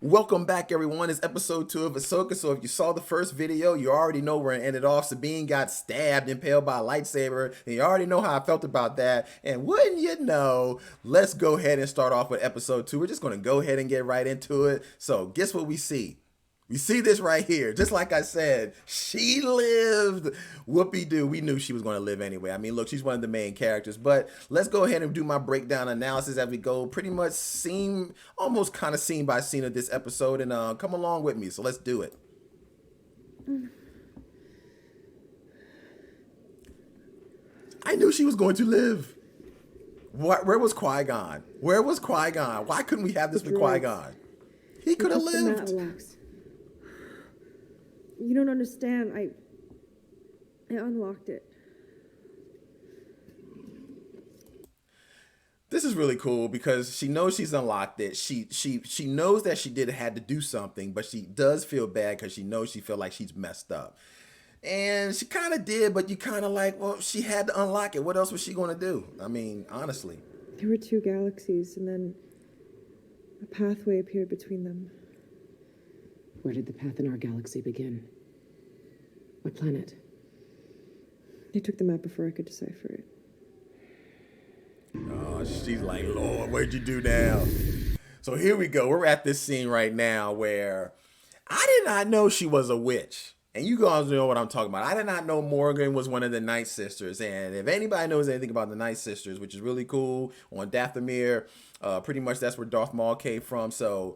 Welcome back, everyone. It's episode 2 of Ahsoka. So if you saw the first video, you already know where it ended off. Sabine got stabbed, impaled by a lightsaber, and you already know how I felt about that. And wouldn't you know, let's go ahead and start off with episode 2. We're just going to go ahead and get right into it. So guess what we see? We see this right here. Just like I said, she lived. Whoopie-doo. We knew she was going to live anyway. I mean, look, she's one of the main characters. But let's go ahead and do my breakdown analysis as we go. Pretty much almost kind of scene by scene of this episode. And come along with me. So let's do it. I knew she was going to live. Where was Qui-Gon? Where was Qui-Gon? Why couldn't we have this with Qui-Gon? He could have lived. You don't understand. I unlocked it. This is really cool because she knows she's unlocked it. She knows that she had to do something, but she does feel bad because she knows she feels like she's messed up. And she kind of did, but you kind of like, well, she had to unlock it. What else was she going to do? I mean, honestly. There were two galaxies, and then a pathway appeared between them. Where did the path in our galaxy begin? What planet? They took the map before I could decipher it. Oh, she's like, Lord, what'd you do now? So here we go. We're at this scene right now where I did not know she was a witch. And you guys know what I'm talking about. I did not know Morgan was one of the Night Sisters. And if anybody knows anything about the Night Sisters, which is really cool, on Dathomir, pretty much that's where Darth Maul came from. So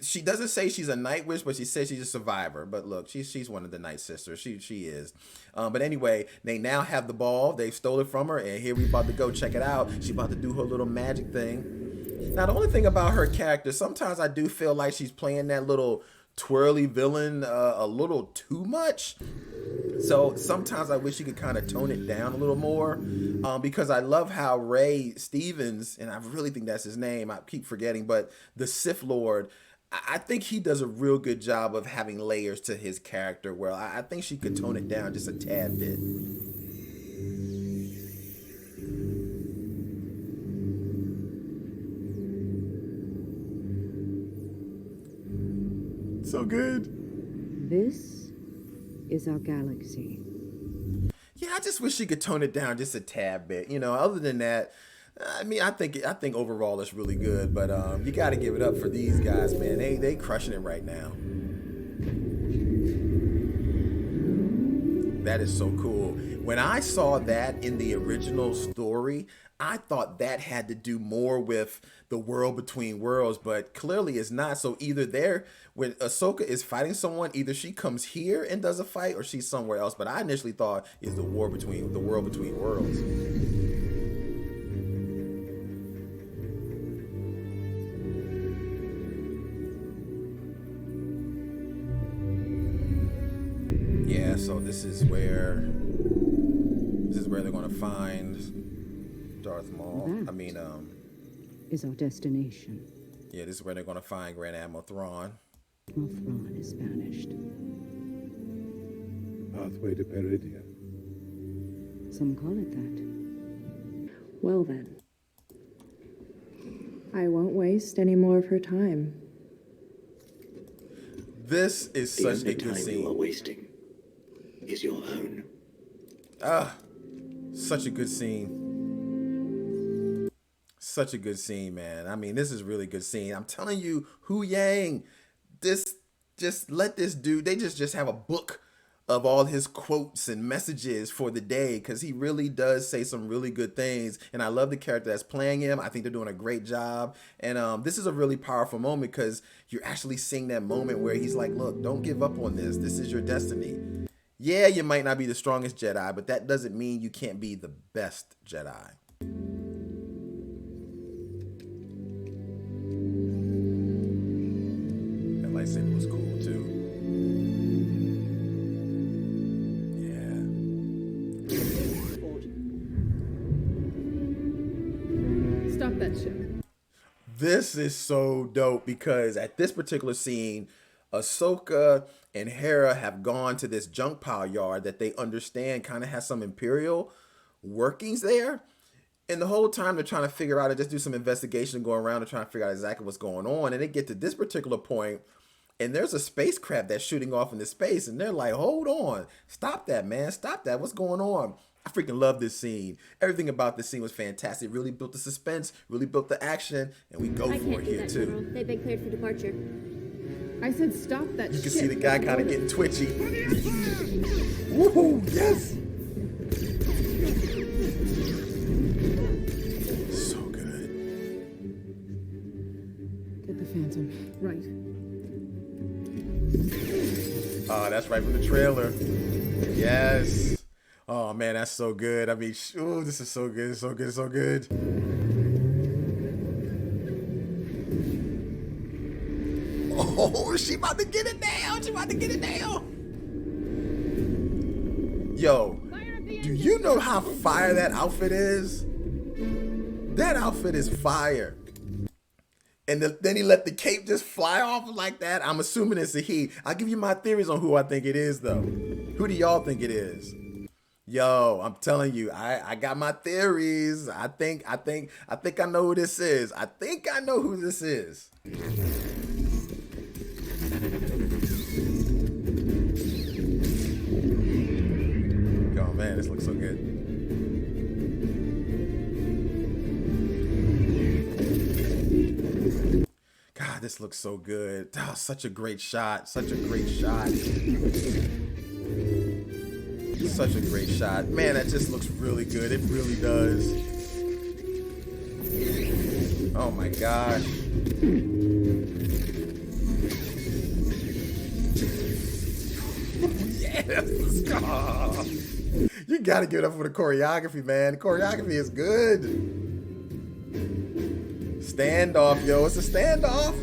she doesn't say she's a night witch, but she says she's a survivor. But look, she's one of the Night Sisters. She is. But anyway, they now have the ball. They stole it from her, and here we about to go check it out. She about to do her little magic thing. Now, the only thing about her character, sometimes I do feel like she's playing that little twirly villain a little too much. So sometimes I wish you could kind of tone it down a little more, because I love how Ray Stevens, and I really think that's his name, I keep forgetting, but the Sith Lord, I think he does a real good job of having layers to his character, where I think she could tone it down just a tad bit. So good. This is our galaxy. Yeah, I just wish she could tone it down just a tad bit. You know, other than that, I mean, I think overall it's really good, but you got to give it up for these guys, man. They crushing it right now. That is so cool. When I saw that in the original story, I thought that had to do more with the world between worlds, but clearly it's not. So either when Ahsoka is fighting someone, either she comes here and does a fight, or she's somewhere else. But I initially thought it's the world between worlds. Yeah, so this is where they're gonna find Darth Maul. Is our destination. Yeah, this is where they're gonna find Grand Admiral Thrawn. Thrawn is vanished. Pathway to Peridia. Some call it that. Well then. I won't waste any more of her time. This is such a good scene. You are wasting is your own. Such a good scene. Such a good scene, man. I mean, this is really good scene. I'm telling you, Huyang, just let this dude, they just have a book of all his quotes and messages for the day, because he really does say some really good things. And I love the character that's playing him. I think they're doing a great job. And this is a really powerful moment, because you're actually seeing that moment where he's like, look, don't give up on this. This is your destiny. Yeah, you might not be the strongest Jedi, but that doesn't mean you can't be the best Jedi. That lightsaber was cool too. Yeah. Stop that ship. This is so dope, because at this particular scene, Ahsoka and Hera have gone to this junk pile yard that they understand kind of has some Imperial workings there. And the whole time they're trying to figure out and just do some investigation going around and trying to figure out exactly what's going on. And they get to this particular point, and there's a spacecraft that's shooting off into space. And they're like, hold on. Stop that, man. Stop that. What's going on? I freaking love this scene. Everything about this scene was fantastic. It really built the suspense, really built the action. And we go for it here, too. General. They've been cleared for departure. I said stop that You can shit. see the guy kind of getting twitchy. Woohoo! Yes! So good. Get the Phantom. Right. Oh, that's right from the trailer. Yes. Oh man, that's so good. I mean, ooh, this is so good, so good, so good. Oh, she about to get it down. She about to get it down. Yo, do you know how fire that outfit is? That outfit is fire. And then he let the cape just fly off like that. I'm assuming it's a he. I'll give you my theories on who I think it is, though. Who do y'all think it is? Yo, I'm telling you, I got my theories. I think I know who this is. I think I know who this is. Oh man, this looks so good. God, this looks so good. Oh, such a great shot. Such a great shot. Such a great shot. Man, that just looks really good. It really does. Oh my gosh. Yes. Oh. You gotta give it up for the choreography, man. The choreography is good. Standoff, yo. It's a standoff.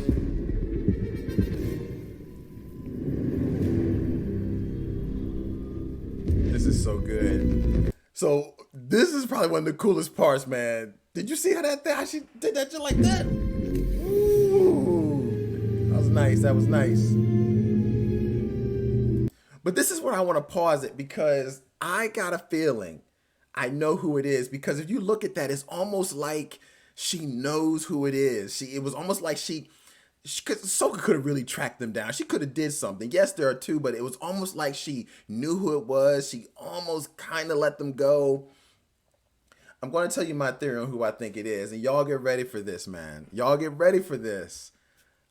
This is so good. So this is probably one of the coolest parts, man. Did you see how she did that just like that? Ooh. That was nice. That was nice. But this is where I want to pause it because I got a feeling I know who it is, because if you look at that, it's almost like she knows who it is. It was almost like Ahsoka could have really tracked them down. She could have did something. Yes, there are two, but it was almost like she knew who it was. She almost kind of let them go. I'm going to tell you my theory on who I think it is, and y'all get ready for this, man. Y'all get ready for this.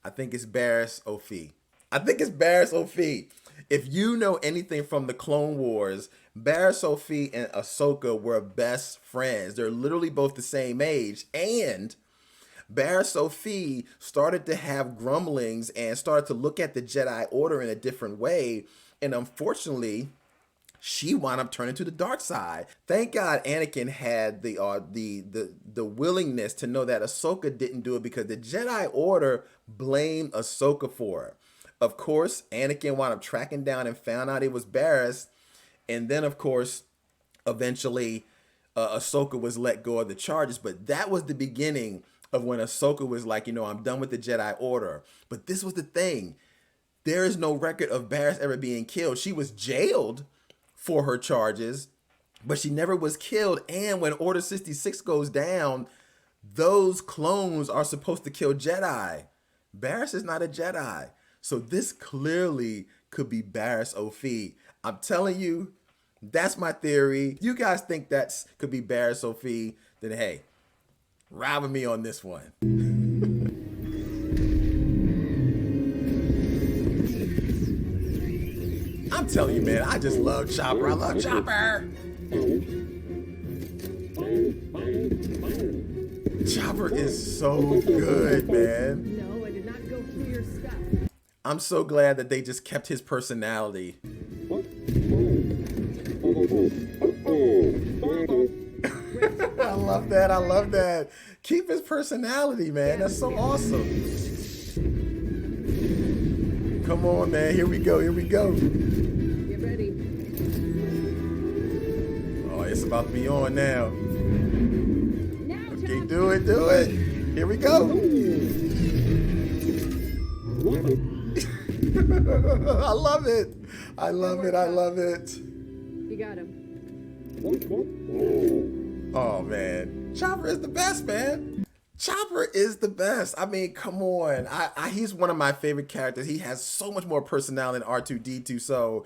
I think it's Barriss Offee. I think it's Barriss Offee. If you know anything from the Clone Wars, Barriss Offee and Ahsoka were best friends. They're literally both the same age, and Barriss Offee started to have grumblings and started to look at the Jedi Order in a different way, and unfortunately, she wound up turning to the dark side. Thank God Anakin had the willingness to know that Ahsoka didn't do it, because the Jedi Order blamed Ahsoka for it. Of course, Anakin wound up tracking down and found out it was Barriss, and then of course, eventually, Ahsoka was let go of the charges. But that was the beginning of when Ahsoka was like, you know, I'm done with the Jedi Order. But this was the thing. There is no record of Barriss ever being killed. She was jailed for her charges, but she never was killed. And when Order 66 goes down, those clones are supposed to kill Jedi. Barriss is not a Jedi. So this clearly could be Barriss Offee. I'm telling you, that's my theory. You guys think that could be Barriss Offee, then hey, ride with me on this one. I'm telling you, man, I just love Chopper. I love Chopper. Chopper is so good, man. No, I did not go through your stuff. I'm so glad that they just kept his personality. I love that. I love that. Keep his personality, man. That's so awesome. Come on, man. Here we go. Here we go. Get ready. Oh, it's about to be on now. Okay, do it. Do it. Here we go. I love it. I love it. I love it. You got him. Oh man, Chopper is the best, man. Chopper is the best. I mean, come on. He's one of my favorite characters. He has so much more personality than R2-D2. So,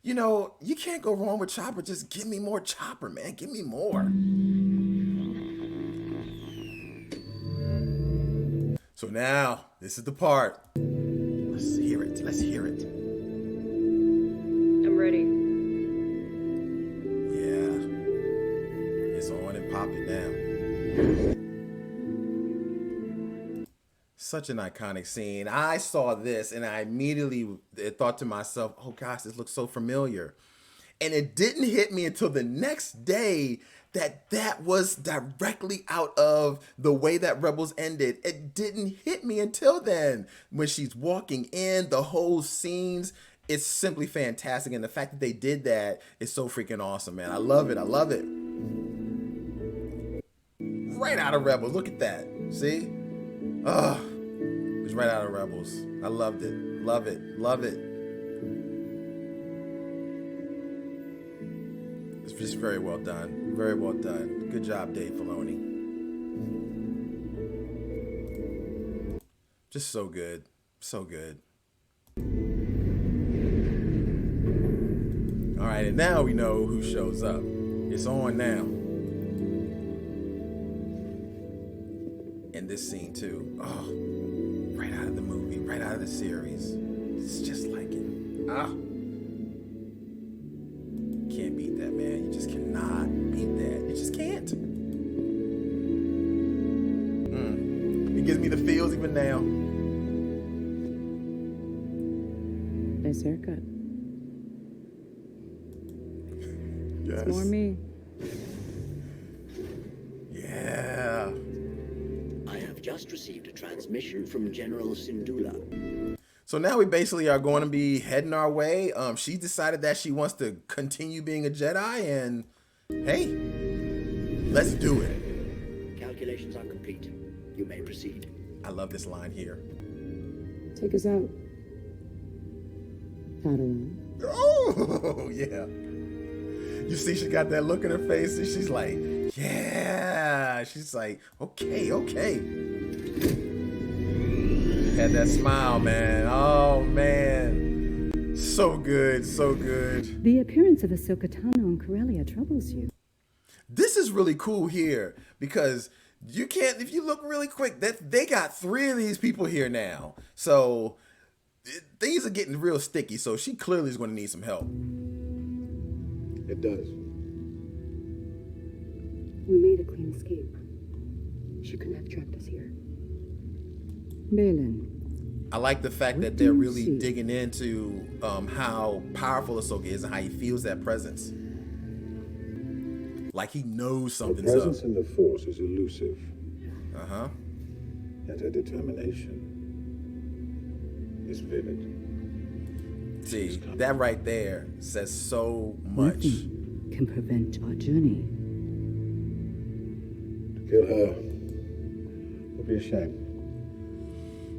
you know, you can't go wrong with Chopper. Just give me more Chopper, man. Give me more. So now, this is the part. Let's hear it. Let's hear it. I'm ready. Yeah. It's on and popping now. Such an iconic scene. I saw this and I immediately thought to myself, oh gosh, this looks so familiar. And it didn't hit me until the next day that that was directly out of the way that Rebels ended. It didn't hit me until then. When she's walking in, the whole scenes, it's simply fantastic. And the fact that they did that is so freaking awesome, man. I love it. I love it. Right out of Rebels. Look at that. See? Oh, it's right out of Rebels. I loved it. Love it. Love it. It's just very well done. Very well done. Good job, Dave Filoni. Just so good. So good. All right, and now we know who shows up. It's on now. And this scene too. Oh, right out of the movie, right out of the series. It's just like it. Ah. Can't beat that, man. You just cannot beat that. You just can't. It gives me the feels even now. Nice haircut. Yes. It's more me. Yeah. I have just received a transmission from General Syndulla. So now we basically are going to be heading our way. She decided that she wants to continue being a Jedi, and hey, let's do it. Calculations are complete. You may proceed. I love this line here. Take us out. Padawan. Oh, yeah. You see, she got that look in her face, and she's like, yeah. She's like, okay, okay. Had that smile, man. Oh, man. So good, so good. The appearance of Ahsoka Tano on Corellia troubles you. This is really cool here because you can't, if you look really quick, that they got 3 of these people here now. So things are getting real sticky. So she clearly is going to need some help. It does. We made a clean escape. She couldn't have tracked us here. Balin. I like the fact that they're really digging into how powerful Ahsoka is and how he feels that presence. Like he knows Her something's presence up. in the Force is elusive, Uh-huh. and her determination is vivid. See, that right there says so much. Nothing can prevent our journey. To kill her would be a shame.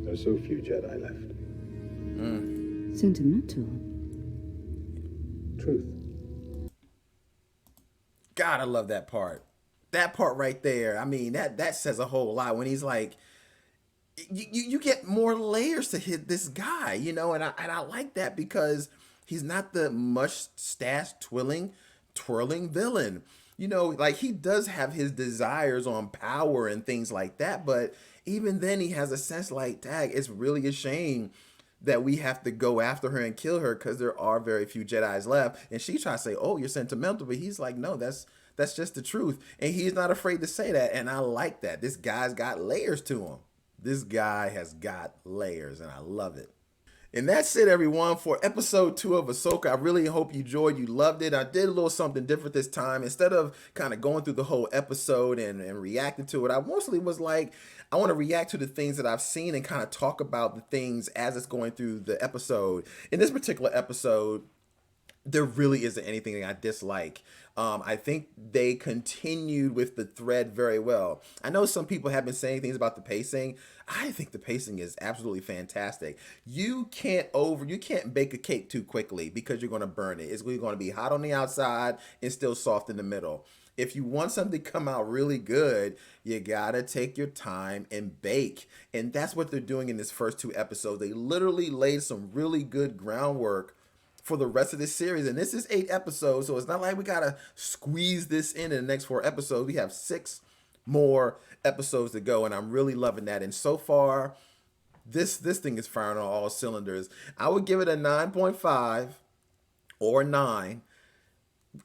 There are so few Jedi left. Sentimental. Truth. God, I love that part. That part right there. I mean, that says a whole lot when he's like, you get more layers to hit this guy, you know, and I like that because he's not the mustache twirling villain. You know, like he does have his desires on power and things like that, but even then he has a sense like, dang, it's really a shame that we have to go after her and kill her because there are very few Jedis left. And she tries to say, oh, you're sentimental, but he's like, no, that's just the truth. And he's not afraid to say that. And I like that. This guy's got layers to him. This guy has got layers and I love it. And that's it, everyone, for episode 2 of Ahsoka. I really hope you enjoyed, you loved it. I did a little something different this time. Instead of kind of going through the whole episode and reacting to it, I mostly was like, I want to react to the things that I've seen and kind of talk about the things as it's going through the episode. In this particular episode, there really isn't anything that I dislike. I think they continued with the thread very well. I know some people have been saying things about the pacing. I think the pacing is absolutely fantastic. You can't bake a cake too quickly because you're going to burn it. It's going to be hot on the outside and still soft in the middle. if you want something to come out really good, you gotta take your time and bake. And that's what they're doing in this first 2 episodes. They literally laid some really good groundwork for the rest of this series. And this is 8 episodes, so it's not like we gotta squeeze this in the next 4 episodes. We have 6 more episodes to go, and I'm really loving that. And so far, this thing is firing on all cylinders. I would give it a 9.5 or 9,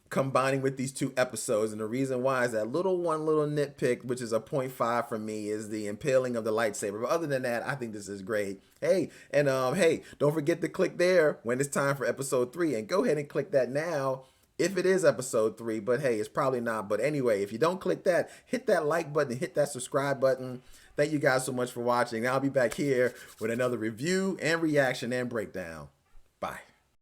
combining with these 2 episodes. And the reason why is that one little nitpick, which is a 0.5 for me, is the impaling of the lightsaber. But other than that, I think this is great. Hey, and hey, don't forget to click there when it's time for episode 3, and go ahead and click that now if it is episode 3. But hey, it's probably not. But anyway, if you don't click that, hit that like button, hit that subscribe button. Thank you guys so much for watching. I'll be back here with another review and reaction and breakdown. Bye.